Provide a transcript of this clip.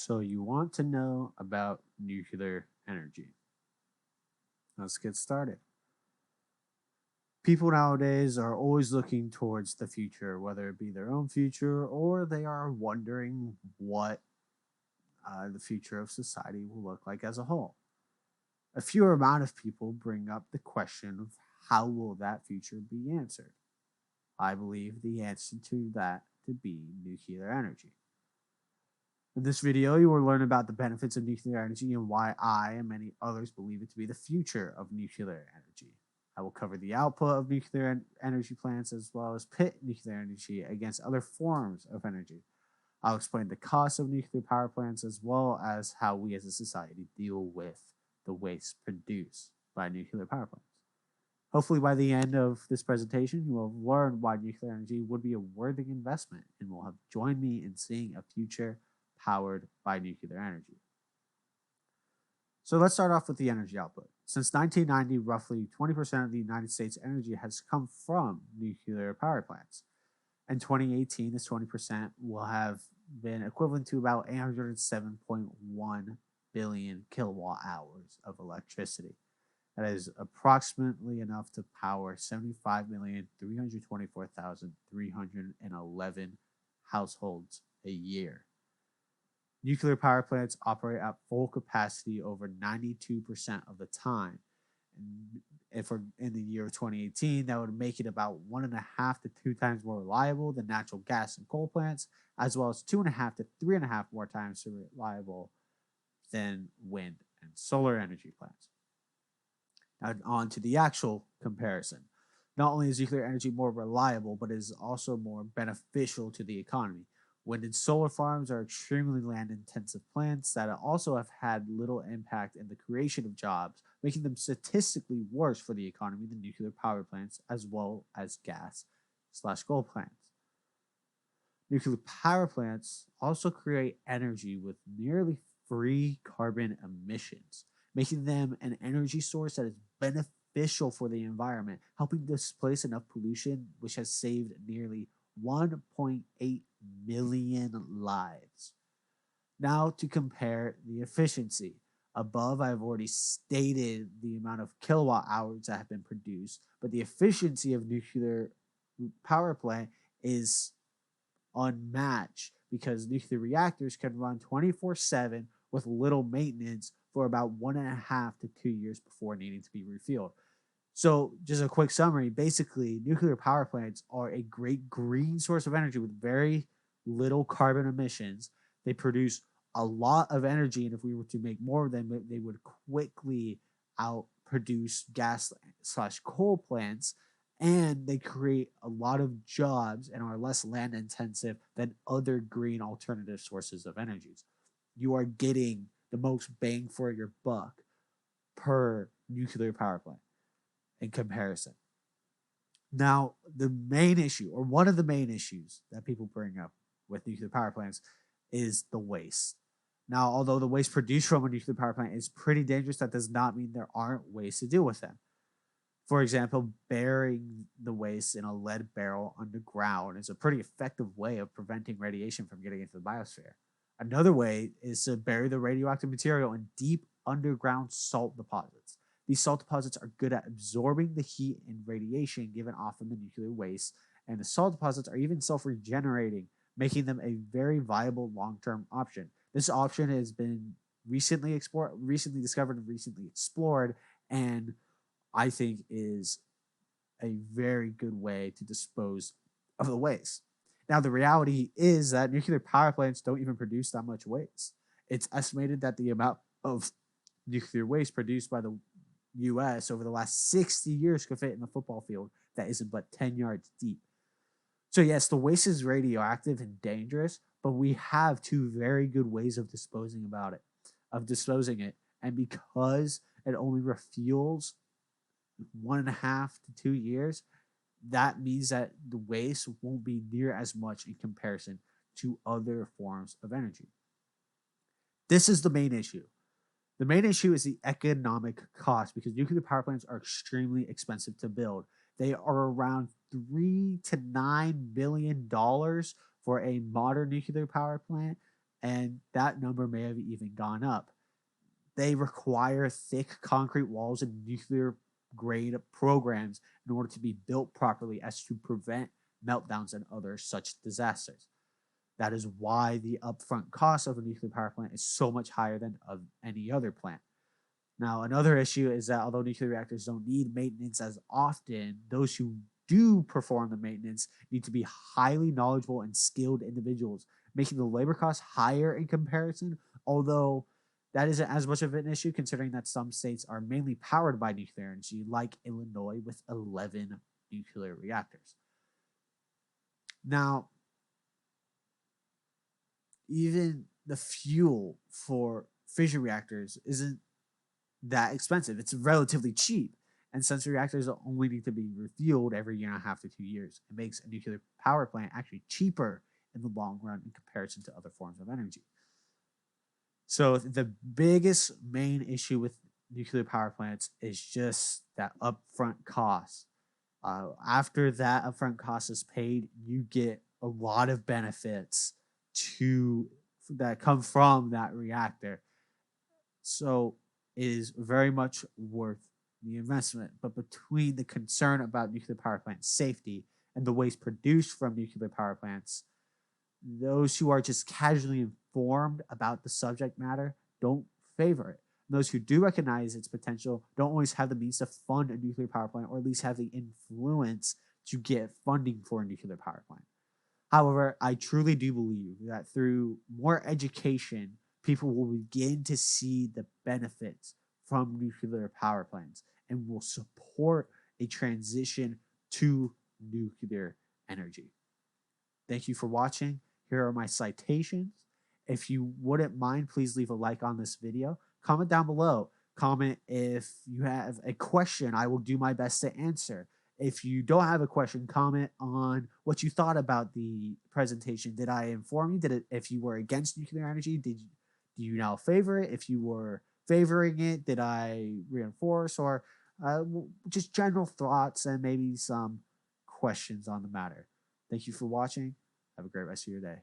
So you want to know about nuclear energy. Let's get started. People nowadays are always looking towards the future, whether it be their own future or they are wondering what the future of society will look like as a whole. A fewer amount of people bring up the question of how will that future be answered. I believe the answer to that to be nuclear energy. In this video, you will learn about the benefits of nuclear energy and why I and many others believe it to be the future of nuclear energy. I will cover the output of nuclear energy plants as well as pit nuclear energy against other forms of energy. I'll explain the cost of nuclear power plants as well as how we as a society deal with the waste produced by nuclear power plants. Hopefully, by the end of this presentation, you will have learned why nuclear energy would be a worthy investment and will have joined me in seeing a future powered by nuclear energy. So let's start off with the energy output. Since 1990, roughly 20% of the United States energy has come from nuclear power plants. In 2018, this 20% will have been equivalent to about 807.1 billion kilowatt hours of electricity. That is approximately enough to power 75,324,311 households a year. Nuclear power plants operate at full capacity over 92% of the time. And if we're in the year of 2018, that would make it about 1.5 to 2 times more reliable than natural gas and coal plants, as well as 2.5 to 3.5 more times reliable than wind and solar energy plants. Now, on to the actual comparison. Not only is nuclear energy more reliable, but it is also more beneficial to the economy. Wind and solar farms are extremely land intensive plants that also have had little impact in the creation of jobs, making them statistically worse for the economy than nuclear power plants as well as gas/coal plants. Nuclear power plants also create energy with nearly free carbon emissions, making them an energy source that is beneficial for the environment, helping displace enough pollution, which has saved nearly 1.8 million lives. Now, to compare the efficiency. Above, I've already stated the amount of kilowatt hours that have been produced, but the efficiency of nuclear power plant is unmatched because nuclear reactors can run 24/7 with little maintenance for about 1.5 to 2 years before needing to be refueled. So, just a quick summary basically, nuclear power plants are a great green source of energy with very little carbon emissions. They produce a lot of energy, and if we were to make more of them, they would quickly outproduce gas/coal plants, and they create a lot of jobs and are less land intensive than other green alternative sources of energies. You are getting the most bang for your buck per nuclear power plant in comparison. Now, the main issue, or one of the main issues that people bring up with nuclear power plants, is the waste. Now, although the waste produced from a nuclear power plant is pretty dangerous, that does not mean there aren't ways to deal with them. For example, burying the waste in a lead barrel underground is a pretty effective way of preventing radiation from getting into the biosphere. Another way is to bury the radioactive material in deep underground salt deposits. These salt deposits are good at absorbing the heat and radiation given off from the nuclear waste, and the salt deposits are even self regenerating, making them a very viable long term option. This option has been recently discovered, and recently explored, and I think is a very good way to dispose of the waste. Now, the reality is that nuclear power plants don't even produce that much waste. It's estimated that the amount of nuclear waste produced by the US over the last 60 years could fit in a football field that isn't but 10 yards deep. So, yes, the waste is radioactive and dangerous, but we have two very good ways of disposing it. And because it only refuels 1.5 to 2 years, that means that the waste won't be near as much in comparison to other forms of energy. This is the main issue. The main issue is the economic cost because nuclear power plants are extremely expensive to build. They are around $3 to $9 billion for a modern nuclear power plant, and that number may have even gone up. They require thick concrete walls and nuclear grade programs in order to be built properly as to prevent meltdowns and other such disasters. That is why the upfront cost of a nuclear power plant is so much higher than of any other plant. Now, another issue is that although nuclear reactors don't need maintenance as often, those who do perform the maintenance need to be highly knowledgeable and skilled individuals, making the labor costs higher in comparison, although that isn't as much of an issue considering that some states are mainly powered by nuclear energy, like Illinois with 11 nuclear reactors. Now, even the fuel for fission reactors isn't that expensive. It's relatively cheap. And since reactors only need to be refueled every year and a half to 2 years, it makes a nuclear power plant actually cheaper in the long run in comparison to other forms of energy. So the biggest main issue with nuclear power plants is just that upfront cost. After that upfront cost is paid, you get a lot of benefits to that come from that reactor. So it is very much worth the investment. But between the concern about nuclear power plant safety and the waste produced from nuclear power plants, those who are just casually informed about the subject matter don't favor it. Those who do recognize its potential don't always have the means to fund a nuclear power plant, or at least have the influence to get funding for a nuclear power plant. However, I truly do believe that through more education, people will begin to see the benefits from nuclear power plants and will support a transition to nuclear energy. Thank you for watching. Here are my citations. If you wouldn't mind, please leave a like on this video. Comment down below. Comment if you have a question. I will do my best to answer. If you don't have a question, comment on what you thought about the presentation. Did I inform you? If you were against nuclear energy, do you now favor it? If you were favoring it, did I reinforce, or just general thoughts and maybe some questions on the matter? Thank you for watching. Have a great rest of your day.